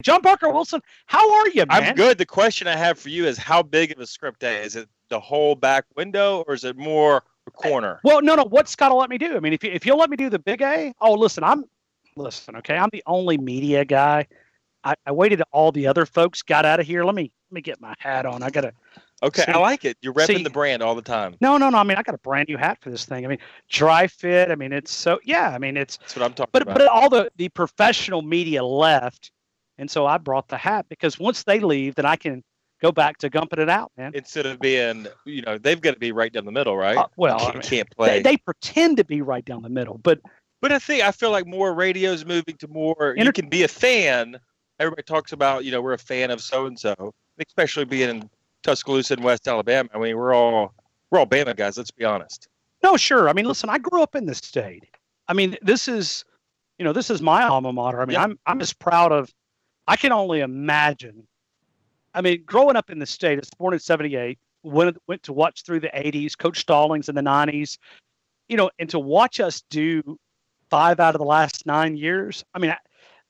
John Parker Wilson, how are you, man? I'm good. The question I have for you is, how big of a script day? Is it the whole back window, or is it more a corner? Well, no. What's Scott will let me do? I mean, if you'll let me do the big A, listen, okay. I'm the only media guy. I waited till all the other folks got out of here. Let me get my hat on. I gotta. Okay, I like it. You're repping the brand all the time. No. I mean, I got a brand new hat for this thing. I mean, dry fit. I mean, it's so yeah. I mean, that's what I'm talking about. But all the professional media left, and so I brought the hat because once they leave, then I can go back to gumping it out, man. Instead of being, they've got to be right down the middle, right? Can't play. They pretend to be right down the middle, but I feel like more radio's moving to more. You can be a fan. Everybody talks about, we're a fan of so and so, especially being in Tuscaloosa and West Alabama. I mean, we're all Bama guys. Let's be honest. No, sure. I mean, listen, I grew up in this state. I mean, this is my alma mater. I mean, I'm as proud of. I can only imagine. I mean, growing up in the state, I was born in '78. Went to watch through the '80s, Coach Stallings in the '90s. And to watch us do 5 out of the last 9 years. I mean,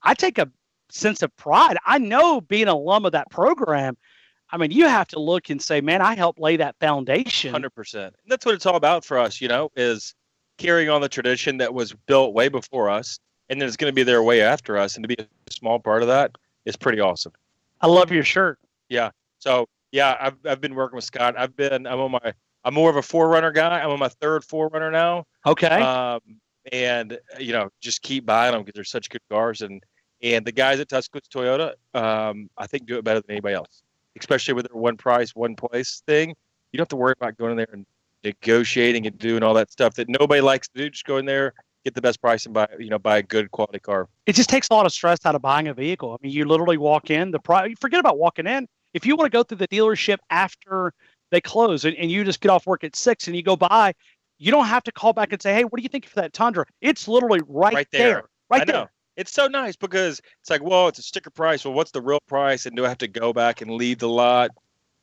I take a sense of pride. I know being an alum of that program. I mean, you have to look and say, man, I helped lay that foundation. 100%. That's what it's all about for us, is carrying on the tradition that was built way before us, and then it's going to be there way after us. And to be a small part of that is pretty awesome. I love your shirt. Yeah. So yeah, I've been working with Scott. I'm more of a forerunner guy. I'm on my third forerunner now. Okay. And just keep buying them because they're such good cars. And the guys at Tuscaloosa Toyota, I think do it better than anybody else, especially with their one price, one place thing. You don't have to worry about going in there and negotiating and doing all that stuff that nobody likes to do. Just go in there, get the best price, and buy a good quality car. It just takes a lot of stress out of buying a vehicle. I mean, you literally walk in. Forget about walking in. If you want to go through the dealership after they close and you just get off work at 6 and you go by, you don't have to call back and say, hey, what do you think for that Tundra? It's literally right there. Right there. It's so nice because it's like, well, it's a sticker price. Well, what's the real price? And do I have to go back and leave the lot?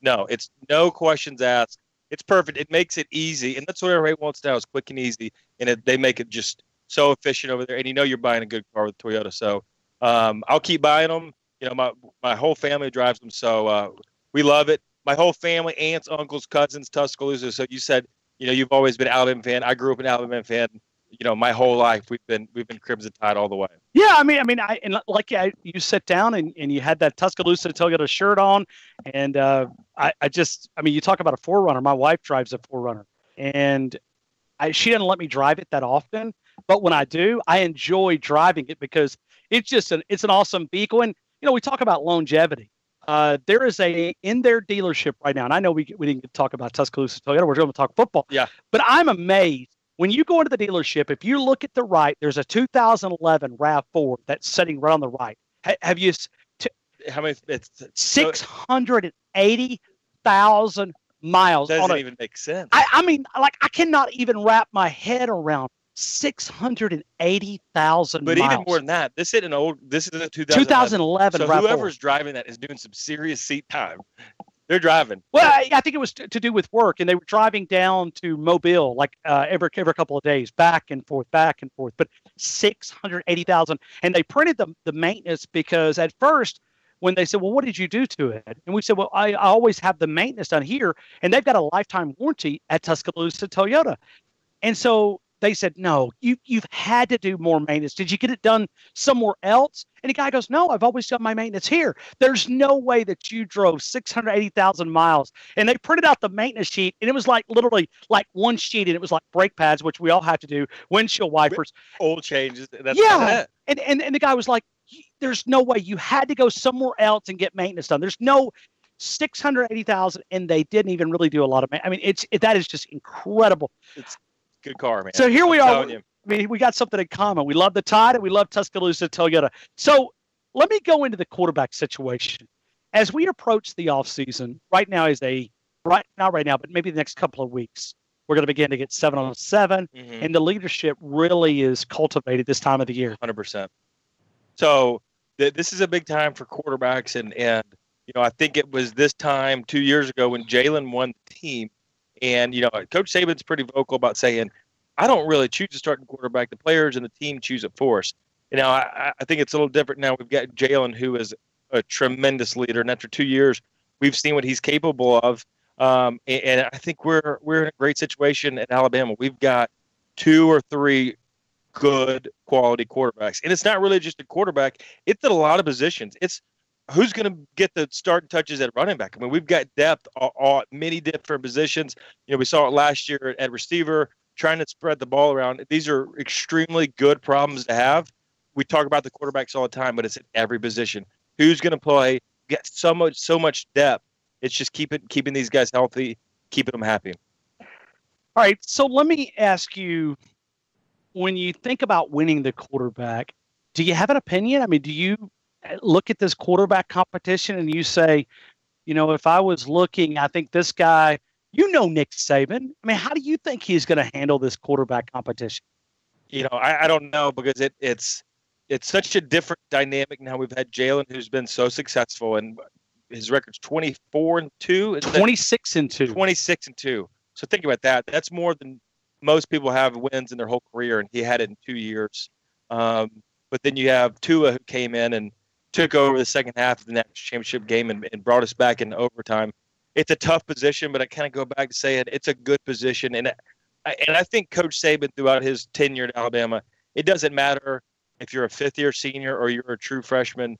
No, it's no questions asked. It's perfect. It makes it easy. And that's what everybody wants now is quick and easy. And they make it just so efficient over there. And you're buying a good car with Toyota. So I'll keep buying them. My whole family drives them. So we love it. My whole family, aunts, uncles, cousins, Tuscaloosa. So you said, you've always been an Alabama fan. I grew up an Alabama fan. My whole life we've been Crimson Tide all the way. Yeah, I mean, you sit down and you had that Tuscaloosa Toyota shirt on, and you talk about a forerunner. My wife drives a forerunner, and she doesn't let me drive it that often, but when I do, I enjoy driving it because it's just it's an awesome vehicle. And we talk about longevity. There is in their dealership right now, and I know we didn't get to talk about Tuscaloosa Toyota. We're going to talk football. Yeah, but I'm amazed. When you go into the dealership, if you look at the right, there's a 2011 RAV4 that's sitting right on the right. Have you? How many? It's 680,000 miles. Doesn't even make sense. I mean, I cannot even wrap my head around 680,000 miles. But even more than that, this is a 2011 so RAV4. Whoever's driving that is doing some serious seat time. They're driving. Well, I think it was to do with work, and they were driving down to Mobile every couple of days, back and forth. But 680,000, and they printed the maintenance because at first, when they said, "Well, what did you do to it?" and we said, "Well, I always have the maintenance done here, and they've got a lifetime warranty at Tuscaloosa Toyota," and so they said, "No, you've had to do more maintenance. Did you get it done somewhere else?" And the guy goes, "No, I've always done my maintenance here. There's no way that you drove 680,000 miles." And they printed out the maintenance sheet, and it was literally one sheet, and it was like brake pads, which we all have to do, windshield wipers, oil changes. That's yeah. And the guy was like, "There's no way. You had to go somewhere else and get maintenance done. There's no 680,000," and they didn't even really do a lot of maintenance. I mean, that is just incredible. It's good car, man. So here we are. I mean, we got something in common. We love the Tide and we love Tuscaloosa Toyota. So let me go into the quarterback situation. As we approach the offseason, right now, but maybe the next couple of weeks, we're going to begin to get 7-on-7, and the leadership really is cultivated this time of the year. 100%. So this is a big time for quarterbacks, and I think it was this time 2 years ago when Jalen won the team. And, Coach Saban's pretty vocal about saying, I don't really choose a starting quarterback. The players and the team choose it for us. I think it's a little different now. We've got Jalen, who is a tremendous leader, and after 2 years, we've seen what he's capable of. And I think we're in a great situation in Alabama. We've got 2 or 3 good quality quarterbacks, and it's not really just a quarterback. It's at a lot of positions. It's who's going to get the starting touches at running back. I mean, we've got depth at many different positions. We saw it last year at receiver, trying to spread the ball around. These are extremely good problems to have. We talk about the quarterbacks all the time, but it's at every position. Who's going to play? Get so much depth. It's just keeping these guys healthy, keeping them happy. All right, so let me ask you, when you think about winning the quarterback, do you have an opinion? I mean, do you look at this quarterback competition and you say, if I was looking, I think this guy, Nick Saban. I mean, how do you think he's going to handle this quarterback competition? I don't know, because it's such a different dynamic now. We've had Jalen, who's been so successful, and his record's 24-2. 26-2. 26-2. So think about that. That's more than most people have wins in their whole career, and he had it in 2 years. But then you have Tua, who came in and took over the second half of the national championship game and brought us back in overtime. It's a tough position, but I kind of go back to saying it's a good position. And I think Coach Saban, throughout his tenure at Alabama, it doesn't matter if you're a fifth-year senior or you're a true freshman.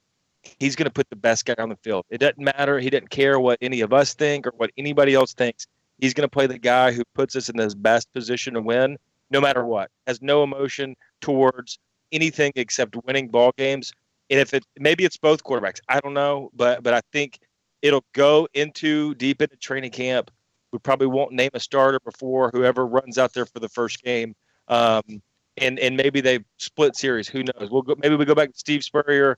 He's going to put the best guy on the field. It doesn't matter. He doesn't care what any of us think or what anybody else thinks. He's going to play the guy who puts us in his best position to win, no matter what. Has no emotion towards anything except winning ball games. And maybe it's both quarterbacks. I don't know, but I think it'll go deep into training camp. We probably won't name a starter before whoever runs out there for the first game. And maybe they split series. Who knows? Maybe we go back to Steve Spurrier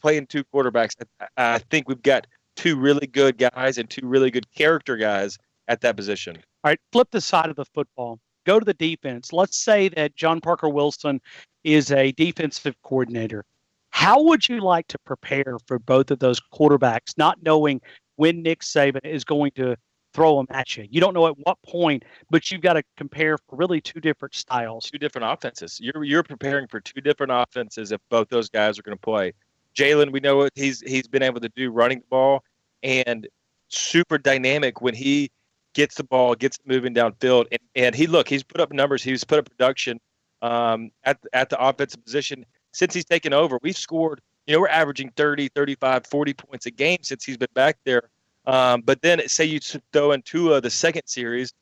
playing 2 quarterbacks. I think we've got 2 really good guys and 2 really good character guys at that position. All right, flip the side of the football. Go to the defense. Let's say that John Parker Wilson is a defensive coordinator. How would you like to prepare for both of those quarterbacks, not knowing when Nick Saban is going to throw them at you? You don't know at what point, but you've got to compare for really 2 different styles. 2 different offenses. You're preparing for 2 different offenses if both those guys are going to play. Jalen, we know what he's been able to do running the ball, and super dynamic when he gets the ball, gets it moving downfield. And he's put up numbers. He's put up production at the offensive position since he's taken over. We've scored, we're averaging 30, 35, 40 points a game since he's been back there. But then say you throw in Tua the second series,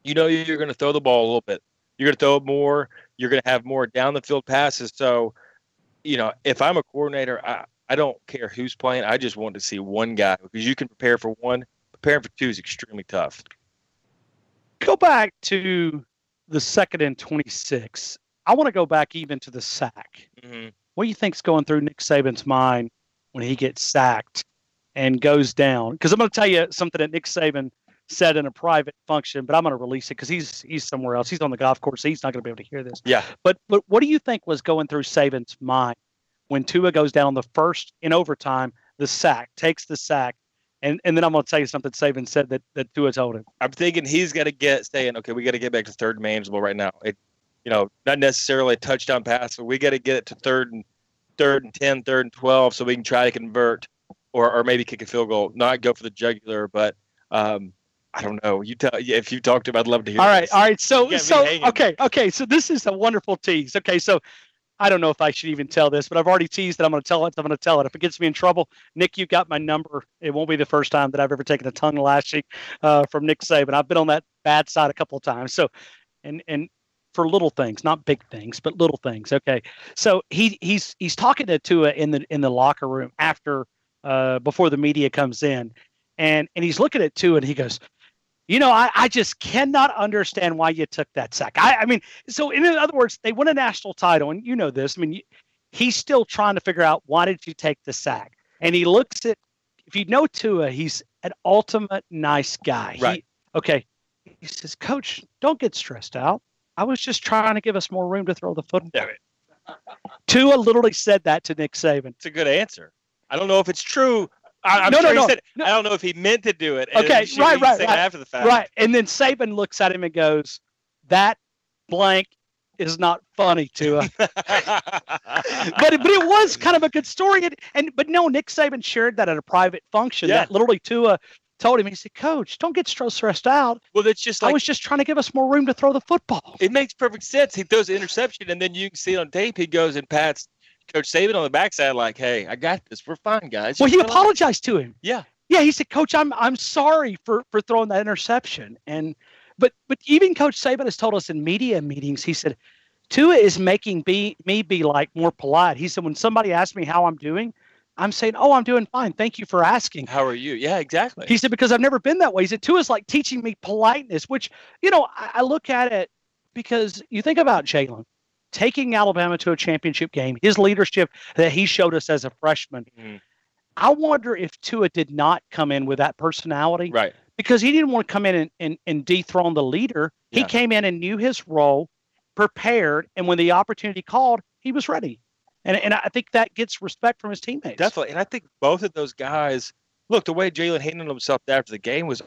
you're going to throw the ball a little bit. You're going to throw it more. You're going to have more down the field passes. So, if I'm a coordinator, I don't care who's playing. I just want to see one guy, because you can prepare for one. Preparing for 2 is extremely tough. Go back to the 2nd and 26. I want to go back even to the sack. Mm-hmm. What do you think's going through Nick Saban's mind when he gets sacked and goes down? Because I'm going to tell you something that Nick Saban said in a private function, but I'm going to release it because he's somewhere else. He's on the golf course. So he's not going to be able to hear this. Yeah. But what do you think was going through Saban's mind when Tua goes down the first in overtime, takes the sack, and then I'm going to tell you something Saban said that Tua told him. I'm thinking he's got to saying, okay, we got to get back to third manageable right now. Not necessarily a touchdown pass, but we got to get it to third and 10, 3rd and 12, so we can try to convert or maybe kick a field goal, not go for the jugular. But I don't know. If you talk to him, I'd love to hear. All right. So okay. So this is a wonderful tease. Okay, so I don't know if I should even tell this, but I've already teased that I'm going to tell it. So I'm going to tell it. If it gets me in trouble, Nick, you got my number. It won't be the first time that I've ever taken a tongue lashing from Nick Saban. I've been on that bad side a couple of times. So, and for little things, not big things, but little things. Okay, so he's talking to Tua in the locker room before the media comes in, and he's looking at Tua and he goes, I just cannot understand why you took that sack. I mean, so in other words, they win a national title, and you know this. I mean, he's still trying to figure out, why did you take the sack? And he looks at, if you know Tua, he's an ultimate nice guy. Right. He says, Coach, don't get stressed out. I was just trying to give us more room to throw the football. Tua literally said that to Nick Saban. It's a good answer. I don't know if it's true. I don't know if he meant to do it. Okay, right. After the fact. Right. And then Saban looks at him and goes, that blank is not funny, Tua. but it was kind of a good story. But no, Nick Saban shared that at a private function. Yeah. That literally Tua told him, he said, "Coach, don't get stressed out. Well, that's just like, I was just trying to give us more room to throw the football." It makes perfect sense. He throws an interception, and then you can see it on tape. He goes and pats Coach Saban on the backside like, "Hey, I got this. We're fine, guys." Well, he apologized to him. Yeah. Yeah, he said, "Coach, I'm sorry for throwing that interception." But even Coach Saban has told us in media meetings, he said, Tua is making me be like more polite. He said, when somebody asks me how I'm doing, I'm saying, "Oh, I'm doing fine. Thank you for asking." How are you? Yeah, exactly. He said, because I've never been that way. He said, Tua's like teaching me politeness, which, I look at it because you think about Jalen taking Alabama to a championship game, his leadership that he showed us as a freshman. Mm-hmm. I wonder if Tua did not come in with that personality. Right. Because he didn't want to come in and dethrone the leader. Yeah. He came in and knew his role, prepared, and when the opportunity called, he was ready. And I think that gets respect from his teammates. Definitely. And I think both of those guys, look, the way Jalen handled himself after the game was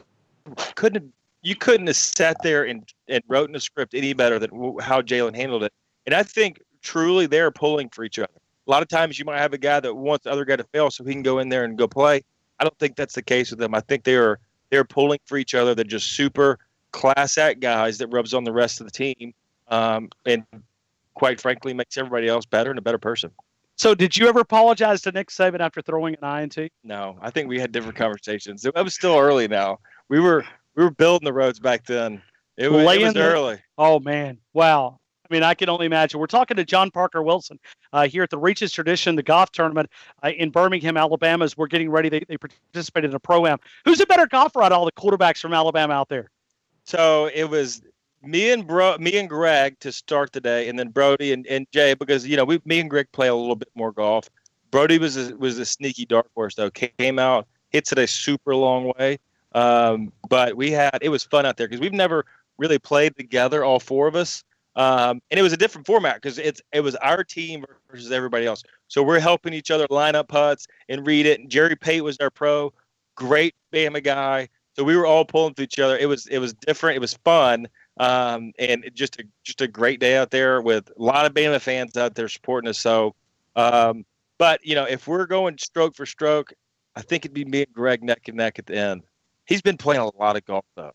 you couldn't have sat there and wrote in the script any better than how Jalen handled it. And I think truly they're pulling for each other. A lot of times you might have a guy that wants the other guy to fail so he can go in there and go play. I don't think that's the case with them. I think they're pulling for each other. They're just super class act guys that rubs on the rest of the team. And quite frankly, makes everybody else better and a better person. So did you ever apologize to Nick Saban after throwing an INT? No, I think we had different conversations. It was still early now. We were building the roads back then. It was early. Oh, man. Wow. I mean, I can only imagine. We're talking to John Parker Wilson here at the Reaches Tradition, the golf tournament in Birmingham, Alabama. As we're getting ready, they participated in a pro-am. Who's a better golfer out of all the quarterbacks from Alabama out there? So it was me and Greg to start the day, and then Brody and Jay, because me and Greg play a little bit more golf. Brody was a sneaky dark horse though. Came out, hits it a super long way. But it was fun out there because we've never really played together, all four of us. And it was a different format because it was our team versus everybody else. So we're helping each other line up putts and read it. And Jerry Pate was our pro, great Bama guy. So we were all pulling for each other. It was different. It was fun. And just a great day out there with a lot of Bama fans out there supporting us. So, but if we're going stroke for stroke, I think it'd be me and Greg neck and neck at the end. He's been playing a lot of golf though.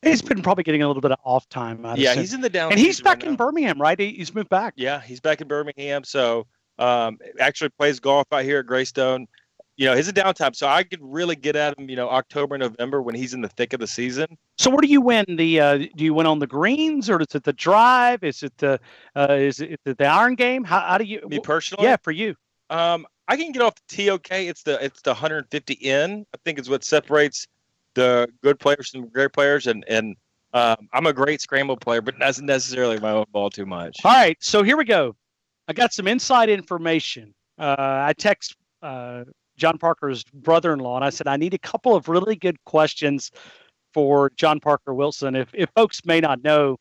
He's been probably getting a little bit of off time. Yeah, he's in the down. And he's back in Birmingham, right? He's moved back. Yeah, he's back in Birmingham. So actually plays golf out here at Greystone. He's a downtime. So I could really get at him, October, November when he's in the thick of the season. So where do you win? Do you win on the greens or is it the drive? Is it the iron game? How do you? Me personally? Yeah, for you. I can get off the TOK. It's the 150 in. I think is what separates the good players from great players, and I'm a great scramble player, but not necessarily my own ball too much. All right, so here we go. I got some inside information. I text John Parker's brother-in-law, and I said I need a couple of really good questions for John Parker Wilson. If folks may not know,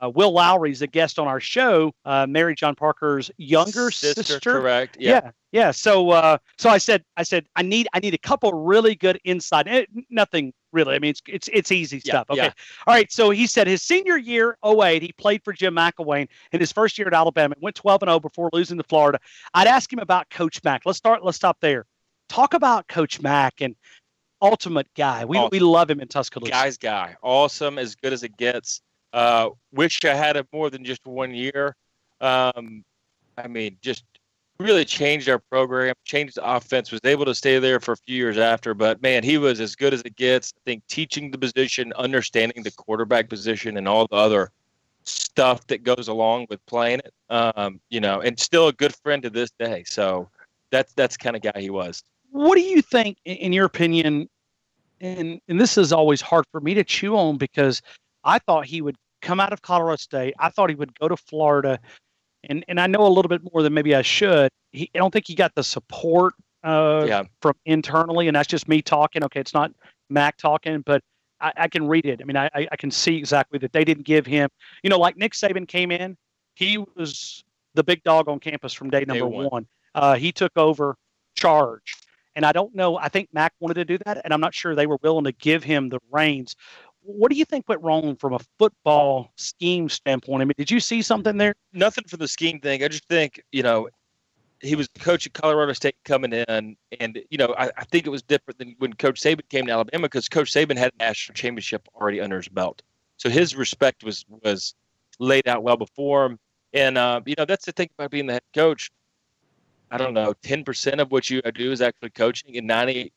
Will Lowry's a guest on our show, married John Parker's younger sister. Correct. Yeah. So I said I need a couple really good insight. Nothing really. I mean, it's easy stuff. Okay. Yeah. All right. So he said his senior year, 2008, he played for Jim McElwain in his first year at Alabama. Went 12-0 before losing to Florida. I'd ask him about Coach Mack. Let's stop there. Talk about Coach Mack and ultimate guy. We love him in Tuscaloosa. Guy's guy. Awesome, as good as it gets. Wish I had it more than just 1 year. Just really changed our program, changed the offense, was able to stay there for a few years after. But, man, he was as good as it gets. I think teaching the position, understanding the quarterback position, and all the other stuff that goes along with playing it, and still a good friend to this day. So that's the kind of guy he was. What do you think, in your opinion, and this is always hard for me to chew on because I thought he would come out of Colorado State. I thought he would go to Florida. And I know a little bit more than maybe I should. I don't think he got the support from internally, and that's just me talking. Okay, it's not Mac talking, but I can read it. I mean, I can see exactly that they didn't give him, like Nick Saban came in. He was the big dog on campus from day number one. He took over charge. And I don't know. I think Mac wanted to do that, and I'm not sure they were willing to give him the reins. what do you think went wrong from a football scheme standpoint? I mean, did you see something there? Nothing for the scheme thing. I just think, he was the coach at Colorado State coming in, and I think it was different than when Coach Saban came to Alabama, because Coach Saban had a national championship already under his belt, so his respect was laid out well before him. And that's the thing about being the head coach. I don't know, 10% of what you do is actually coaching, and 90%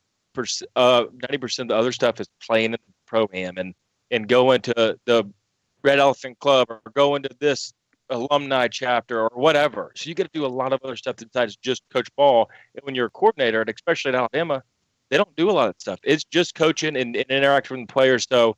of the other stuff is playing in the program and going to the Red Elephant Club or going to this alumni chapter or whatever. So you got to do a lot of other stuff besides just coach ball. And when you're a coordinator, and especially at Alabama, they don't do a lot of stuff. It's just coaching and interacting with the players. So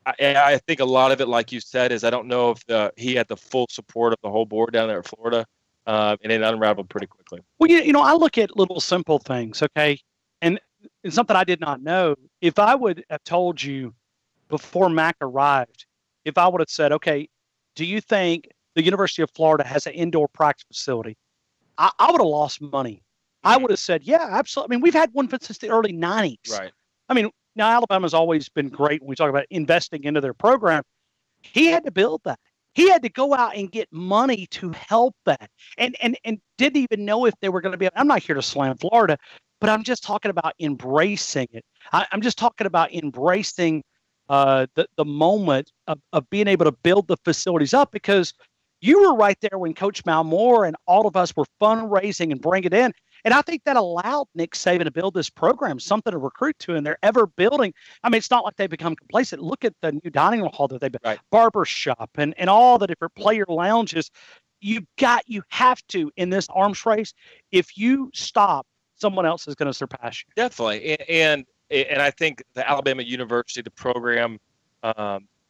I think a lot of it, like you said, is I don't know if he had the full support of the whole board down there at Florida, and it unraveled pretty quickly. Well, I look at little simple things, okay? And something I did not know, if I would have told you before Mac arrived, if I would have said, okay, do you think the University of Florida has an indoor practice facility, I would have lost money. I would have said, yeah, absolutely. I mean, we've had one since the early 90s. Right. I mean, now Alabama's always been great when we talk about investing into their program. He had to build that. He had to go out and get money to help that, and didn't even know if they were going to be. I'm not here to slam Florida, but I'm just talking about embracing it. I'm just talking about embracing the moment of being able to build the facilities up, because you were right there when Coach Malmore and all of us were fundraising and bringing it in. And I think that allowed Nick Saban to build this program, something to recruit to, and they're ever building. I mean, it's not like they've become complacent. Look at the new dining room hall that they've been, right. Barber shop and all the different player lounges. You have to, in this arms race, if you stop, someone else is going to surpass you. Definitely. And I think the Alabama University, the program,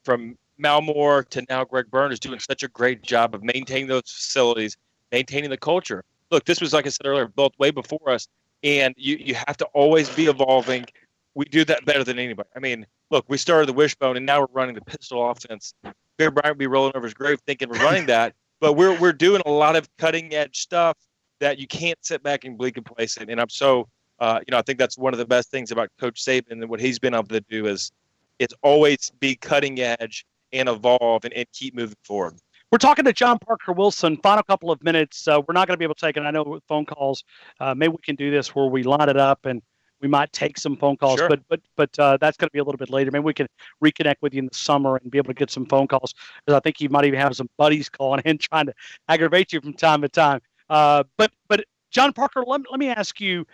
from Malmore to now Greg Byrne, is doing such a great job of maintaining those facilities, maintaining the culture. Look, this was, like I said earlier, built way before us, and you have to always be evolving. We do that better than anybody. I mean, look, we started the wishbone, and now we're running the pistol offense. Bear Bryant would be rolling over his grave thinking we're running that, but we're doing a lot of cutting-edge stuff that you can't sit back and be complacent. And I'm so, I think that's one of the best things about Coach Saban and what he's been able to do is it's always be cutting edge and evolve and keep moving forward. We're talking to John Parker Wilson. Final couple of minutes. We're not going to be able to take it. I know with phone calls, maybe we can do this where we line it up and we might take some phone calls. Sure. But that's going to be a little bit later. Maybe we can reconnect with you in the summer and be able to get some phone calls, because I think you might even have some buddies calling in trying to aggravate you from time to time. But John Parker, let me ask you.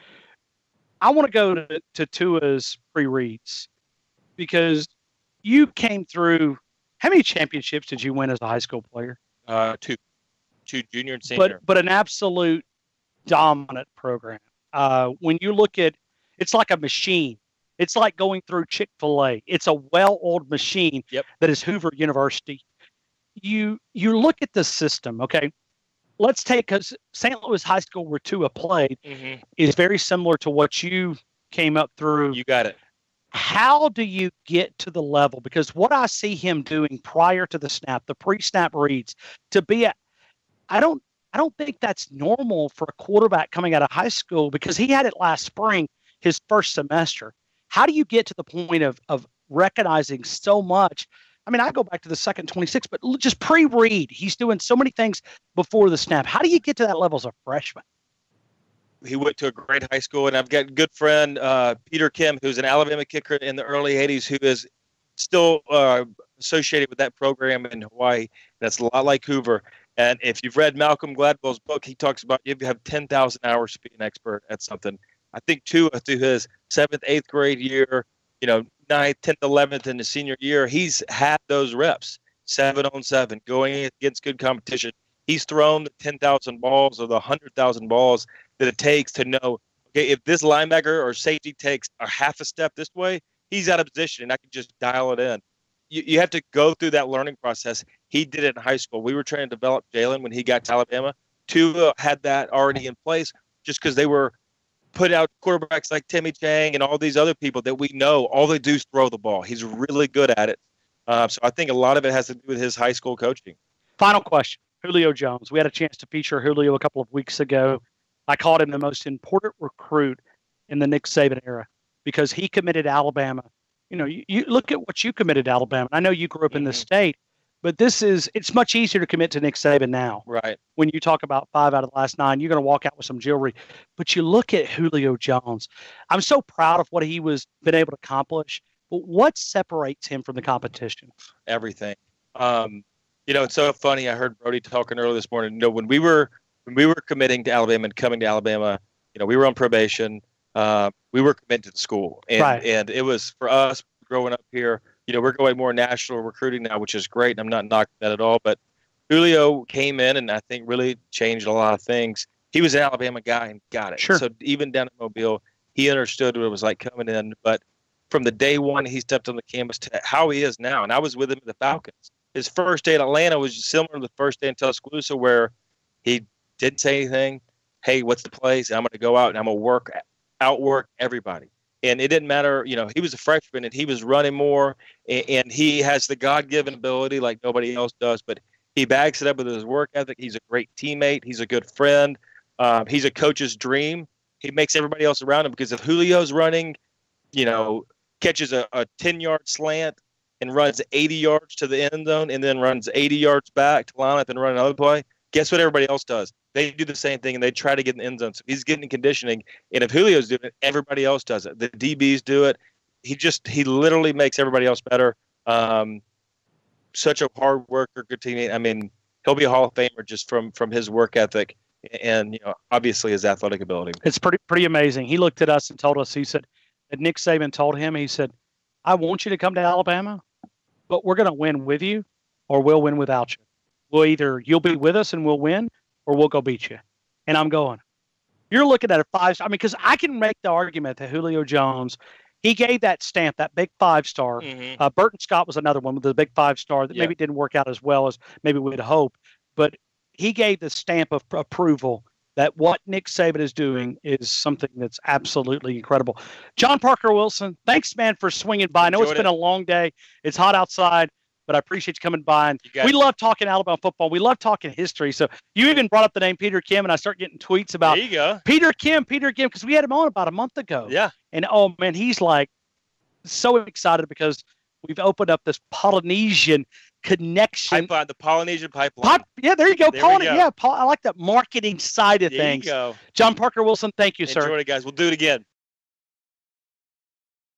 I want to go to Tua's pre-reads, because you came through. How many championships did you win as a high school player? Two, junior and senior. But an absolute dominant program. When you look at, it's like a machine. It's like going through Chick-fil-A. It's a well-oiled machine. Yep. That is Hoover University. You look at the system, okay? Let's take, because St. Louis High School, where Tua played, is very similar to what you came up through. You got it. How do you get to the level? Because what I see him doing prior to the snap, the pre-snap reads, to be I don't think that's normal for a quarterback coming out of high school, because he had it last spring, his first semester. How do you get to the point of recognizing so much? I mean, I go back to the second 26, but just pre-read, he's doing so many things before the snap. How do you get to that level as a freshman? He went to a great high school, and I've got a good friend, Peter Kim, who's an Alabama kicker in the early 80s, who is still associated with that program in Hawaii. That's a lot like Hoover. And if you've read Malcolm Gladwell's book, he talks about you have 10,000 hours to be an expert at something. I think Tua, through his 7th, 8th grade year, 9th, 10th, 11th, in the senior year, he's had those reps, 7-on-7, going against good competition. He's thrown the 10,000 balls or the 100,000 balls that it takes to know, okay, if this linebacker or safety takes a half a step this way, he's out of position, and I can just dial it in. You have to go through that learning process. He did it in high school. We were trying to develop Jalen when he got to Alabama. Tua had that already in place just because they were put out quarterbacks like Timmy Chang and all these other people that we know. All they do is throw the ball. He's really good at it. So I think a lot of it has to do with his high school coaching. Final question. Julio Jones. We had a chance to feature Julio a couple of weeks ago. I called him the most important recruit in the Nick Saban era, because he committed Alabama you look at what you committed to Alabama. I know you grew up in the state, but it's much easier to commit to Nick Saban now. Right. When you talk about 5 out of the last 9, you're going to walk out with some jewelry. But you look at Julio Jones. I'm so proud of what he been able to accomplish. But what separates him from the competition? Everything. It's so funny. I heard Brody talking earlier this morning. When we were committing to Alabama and coming to Alabama, we were on probation. We were committed to the school, and it was for us growing up here. We're going more national recruiting now, which is great. I'm not knocking that at all. But Julio came in and I think really changed a lot of things. He was an Alabama guy and got it. Sure. So even down in Mobile, he understood what it was like coming in. But from the day one he stepped on the campus to how he is now, and I was with him at the Falcons. His first day in Atlanta was similar to the first day in Tuscaloosa, where he didn't say anything. Hey, what's the plays? I'm going to go out and I'm going to outwork everybody. And it didn't matter, he was a freshman and he was running more, and he has the God-given ability like nobody else does, but he backs it up with his work ethic. He's a great teammate. He's a good friend. He's a coach's dream. He makes everybody else around him, because if Julio's running, catches a 10-yard slant and runs 80 yards to the end zone and then runs 80 yards back to line up and run another play, guess what everybody else does? They do the same thing, and they try to get in the end zone. So he's getting conditioning, and if Julio's doing it, everybody else does it. The DBs do it. He literally makes everybody else better. Such a hard worker, good teammate. I mean, he'll be a Hall of Famer just from his work ethic and obviously his athletic ability. It's pretty amazing. He looked at us and told us, he said, and Nick Saban told him, he said, I want you to come to Alabama, but we're going to win with you or we'll win without you. You'll be with us and we'll win, or we'll go beat you. And I'm going, you're looking at a 5-star. I mean, because I can make the argument that Julio Jones, he gave that stamp, that big 5-star. Burton Scott was another one with the big 5-star that maybe didn't work out as well as maybe we'd hope. But he gave the stamp of approval that what Nick Saban is doing is something that's absolutely incredible. John Parker Wilson, thanks, man, for swinging by. I know it's been a long day. It's hot outside, but I appreciate you coming by. And we love talking Alabama football. We love talking history. So you even brought up the name Peter Kim, and I start getting tweets about there you go. Peter Kim, because we had him on about a month ago. Yeah. And, oh, man, he's like so excited because we've opened up this Polynesian connection. Pipeline, the Polynesian pipeline. There you go. I like that marketing side of things. There you go. John Parker Wilson, thank you, sir. Enjoy it, guys. We'll do it again.